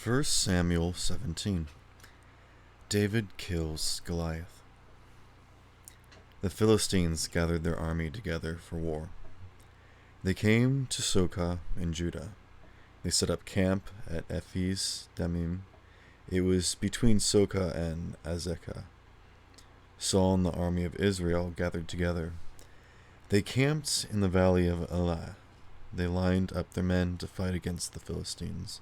1 Samuel 17. David kills Goliath. The Philistines gathered their army together for war. They came to Socoh in Judah. They set up camp at Ephes Dammim. It was between Socoh and Azekah. Saul and the army of Israel gathered together. They camped in the valley of Elah. They lined up their men to fight against the Philistines.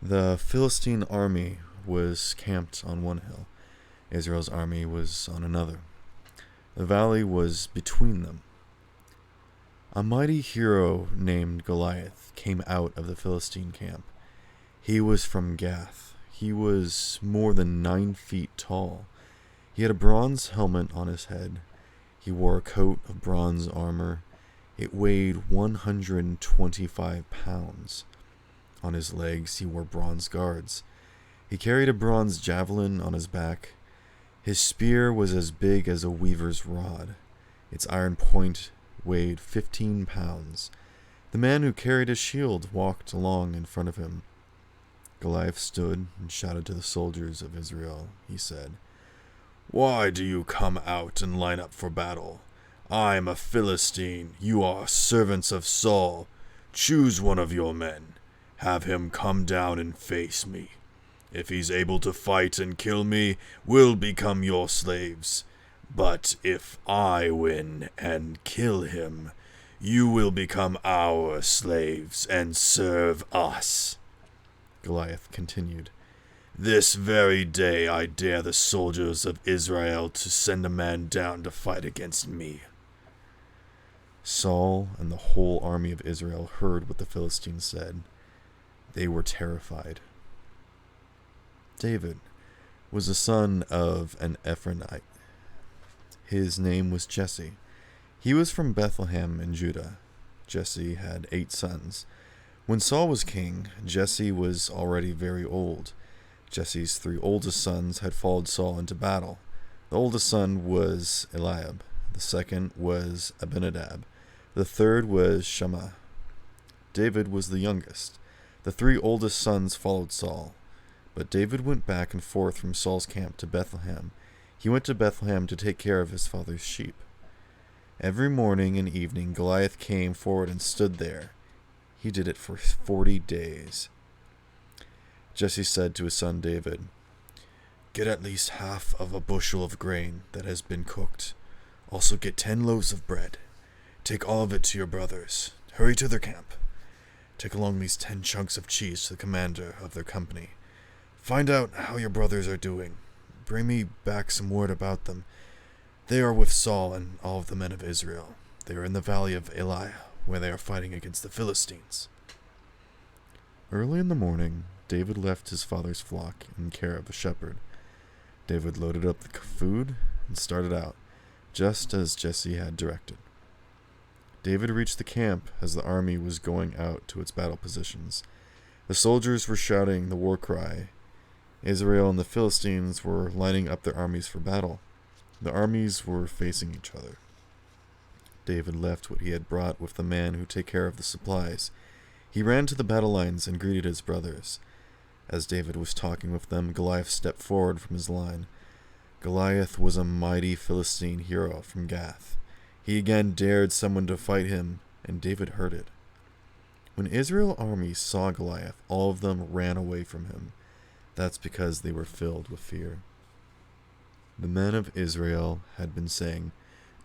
The Philistine army was camped on one hill. Israel's army was on another. The valley was between them. A mighty hero named Goliath came out of the Philistine camp. He was from Gath. He was more than 9 feet tall. He had a bronze helmet on his head. He wore a coat of bronze armor. It weighed 125 pounds. On his legs he wore bronze guards. He carried a bronze javelin on his back. His spear was as big as a weaver's rod. Its iron point weighed 15 pounds. The man who carried his shield walked along in front of him. Goliath stood and shouted to the soldiers of Israel. He said, "Why do you come out and line up for battle? I am a Philistine. You are servants of Saul. Choose one of your men. Have him come down and face me. If he's able to fight and kill me, we'll become your slaves. But if I win and kill him, you will become our slaves and serve us." Goliath continued, "This very day I dare the soldiers of Israel to send a man down to fight against me." Saul and the whole army of Israel heard what the Philistines said. They were terrified. David was the son of an Ephraimite. His name was Jesse. He was from Bethlehem in Judah. Jesse had 8 sons. When Saul was king, Jesse was already very old. Jesse's 3 oldest sons had followed Saul into battle. The oldest son was Eliab. The second was Abinadab. The third was Shammah. David was the youngest. The 3 oldest sons followed Saul. But David went back and forth from Saul's camp to Bethlehem. He went to Bethlehem to take care of his father's sheep. Every morning and evening Goliath came forward and stood there. He did it for 40 days. Jesse said to his son David, "Get at least half of a bushel of grain that has been cooked. Also get 10 loaves of bread. Take all of it to your brothers. Hurry to their camp. Take along these 10 chunks of cheese to the commander of their company. Find out how your brothers are doing. Bring me back some word about them. They are with Saul and all of the men of Israel. They are in the valley of Elah, where they are fighting against the Philistines." Early in the morning, David left his father's flock in care of a shepherd. David loaded up the food and started out, just as Jesse had directed. David reached the camp as the army was going out to its battle positions. The soldiers were shouting the war cry. Israel and the Philistines were lining up their armies for battle. The armies were facing each other. David left what he had brought with the man who take care of the supplies. He ran to the battle lines and greeted his brothers. As David was talking with them, Goliath stepped forward from his line. Goliath was a mighty Philistine hero from Gath. He again dared someone to fight him, and David heard it. When Israel's army saw Goliath, all of them ran away from him. That's because they were filled with fear. The men of Israel had been saying,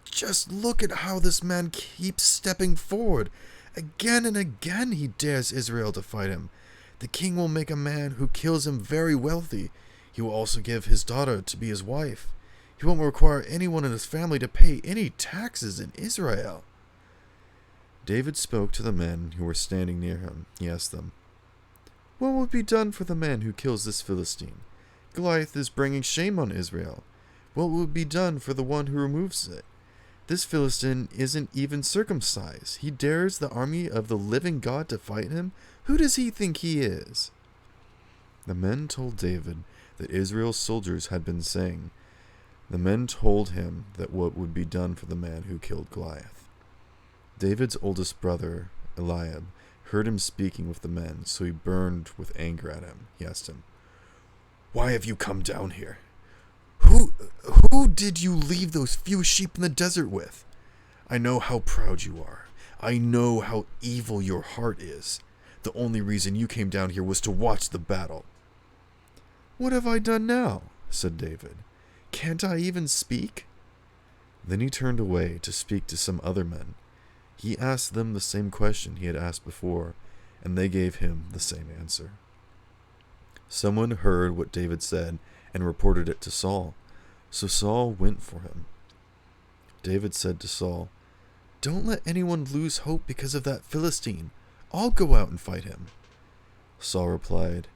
"Just look at how this man keeps stepping forward. Again and again he dares Israel to fight him. The king will make a man who kills him very wealthy. He will also give his daughter to be his wife. He won't require anyone in his family to pay any taxes in Israel." David spoke to the men who were standing near him. He asked them, "What will be done for the man who kills this Philistine? Goliath is bringing shame on Israel. What will be done for the one who removes it? This Philistine isn't even circumcised. He dares the army of the living God to fight him? Who does he think he is?" The men told David that Israel's soldiers had been saying. The men told him that what would be done for the man who killed Goliath. David's oldest brother, Eliab, heard him speaking with the men, so he burned with anger at him. He asked him, "Why have you come down here? Who did you leave those few sheep in the desert with? I know how proud you are. I know how evil your heart is. The only reason you came down here was to watch the battle." "What have I done now?" said David. "Can't I even speak?" Then he turned away to speak to some other men. He asked them the same question he had asked before, and they gave him the same answer. Someone heard what David said and reported it to Saul, so Saul went for him. David said to Saul, "Don't let anyone lose hope because of that Philistine. I'll go out and fight him." Saul replied,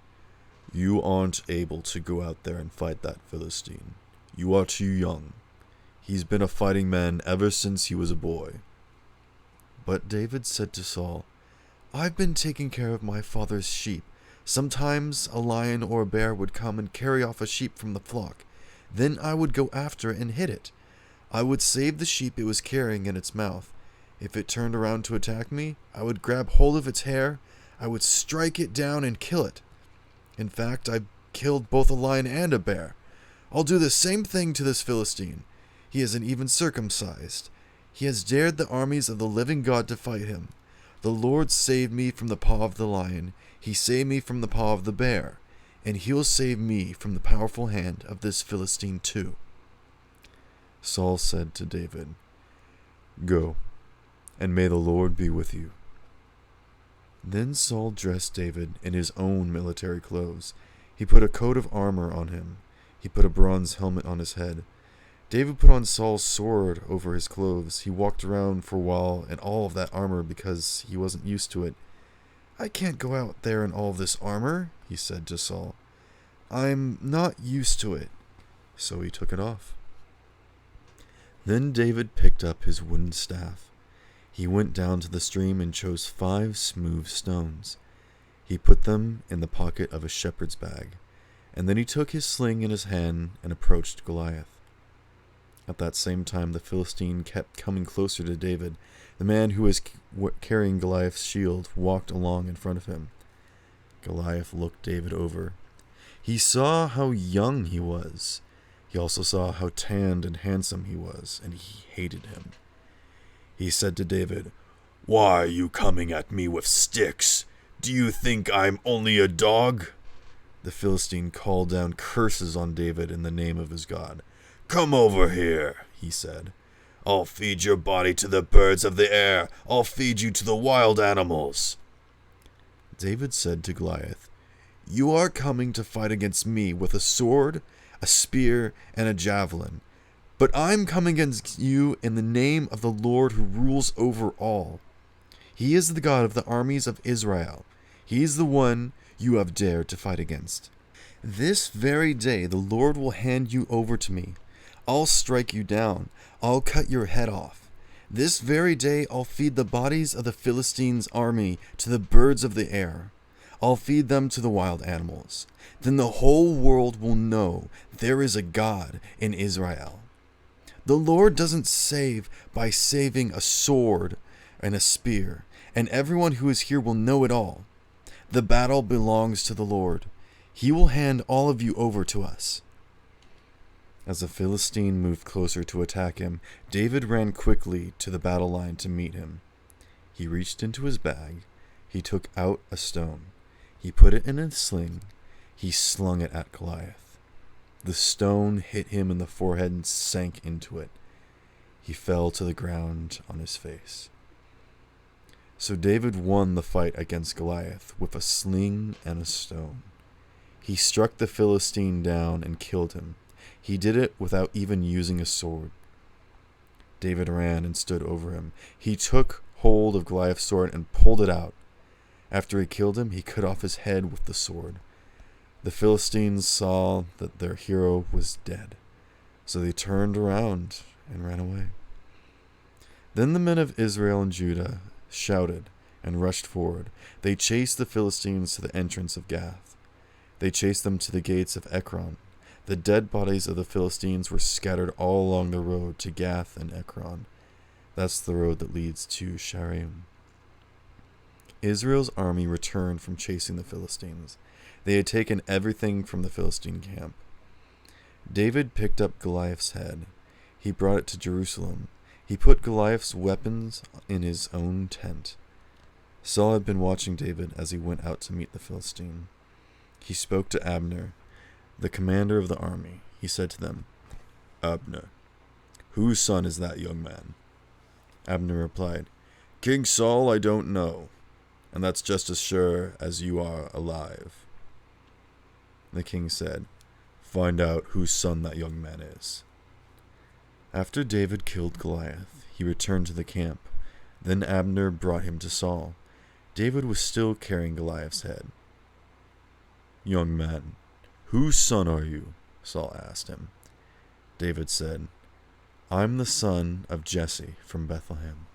"You aren't able to go out there and fight that Philistine. You are too young. He's been a fighting man ever since he was a boy." But David said to Saul, "I've been taking care of my father's sheep. Sometimes a lion or a bear would come and carry off a sheep from the flock. Then I would go after it and hit it. I would save the sheep it was carrying in its mouth. If it turned around to attack me, I would grab hold of its hair, I would strike it down and kill it. In fact, I've killed both a lion and a bear. I'll do the same thing to this Philistine. He isn't even circumcised. He has dared the armies of the living God to fight him. The Lord saved me from the paw of the lion. He saved me from the paw of the bear. And he'll save me from the powerful hand of this Philistine too." Saul said to David, "Go, and may the Lord be with you." Then Saul dressed David in his own military clothes. He put a coat of armor on him. He put a bronze helmet on his head. David put on Saul's sword over his clothes. He walked around for a while in all of that armor because he wasn't used to it. "I can't go out there in all of this armor," he said to Saul. "I'm not used to it." So he took it off. Then David picked up his wooden staff. He went down to the stream and chose 5 smooth stones. He put them in the pocket of a shepherd's bag, and then he took his sling in his hand and approached Goliath. At that same time, the Philistine kept coming closer to David. The man who was carrying Goliath's shield walked along in front of him. Goliath looked David over. He saw how young he was. He also saw how tanned and handsome he was, and he hated him. He said to David, "Why are you coming at me with sticks? Do you think I'm only a dog?" The Philistine called down curses on David in the name of his God. "Come over here," he said. "I'll feed your body to the birds of the air. I'll feed you to the wild animals." David said to Goliath, "You are coming to fight against me with a sword, a spear, and a javelin. But I'm coming against you in the name of the Lord who rules over all. He is the God of the armies of Israel. He is the one you have dared to fight against. This very day the Lord will hand you over to me. I'll strike you down. I'll cut your head off. This very day I'll feed the bodies of the Philistines' army to the birds of the air. I'll feed them to the wild animals. Then the whole world will know there is a God in Israel. The Lord doesn't save by saving a sword and a spear, and everyone who is here will know it all. The battle belongs to the Lord. He will hand all of you over to us." As the Philistine moved closer to attack him, David ran quickly to the battle line to meet him. He reached into his bag. He took out a stone. He put it in a sling. He slung it at Goliath. The stone hit him in the forehead and sank into it. He fell to the ground on his face. So David won the fight against Goliath with a sling and a stone. He struck the Philistine down and killed him. He did it without even using a sword. David ran and stood over him. He took hold of Goliath's sword and pulled it out. After he killed him, he cut off his head with the sword. The Philistines saw that their hero was dead, so they turned around and ran away. Then the men of Israel and Judah shouted and rushed forward. They chased the Philistines to the entrance of Gath. They chased them to the gates of Ekron. The dead bodies of the Philistines were scattered all along the road to Gath and Ekron. That's the road that leads to Shaaraim. Israel's army returned from chasing the Philistines. They had taken everything from the Philistine camp. David picked up Goliath's head. He brought it to Jerusalem. He put Goliath's weapons in his own tent. Saul had been watching David as he went out to meet the Philistine. He spoke to Abner, the commander of the army. He said to them, "Abner, whose son is that young man?" Abner replied, "King Saul, I don't know, and that's just as sure as you are alive." The king said, "Find out whose son that young man is." After David killed Goliath, he returned to the camp. Then Abner brought him to Saul. David was still carrying Goliath's head. "Young man, whose son are you?" Saul asked him. David said, "I'm the son of Jesse from Bethlehem."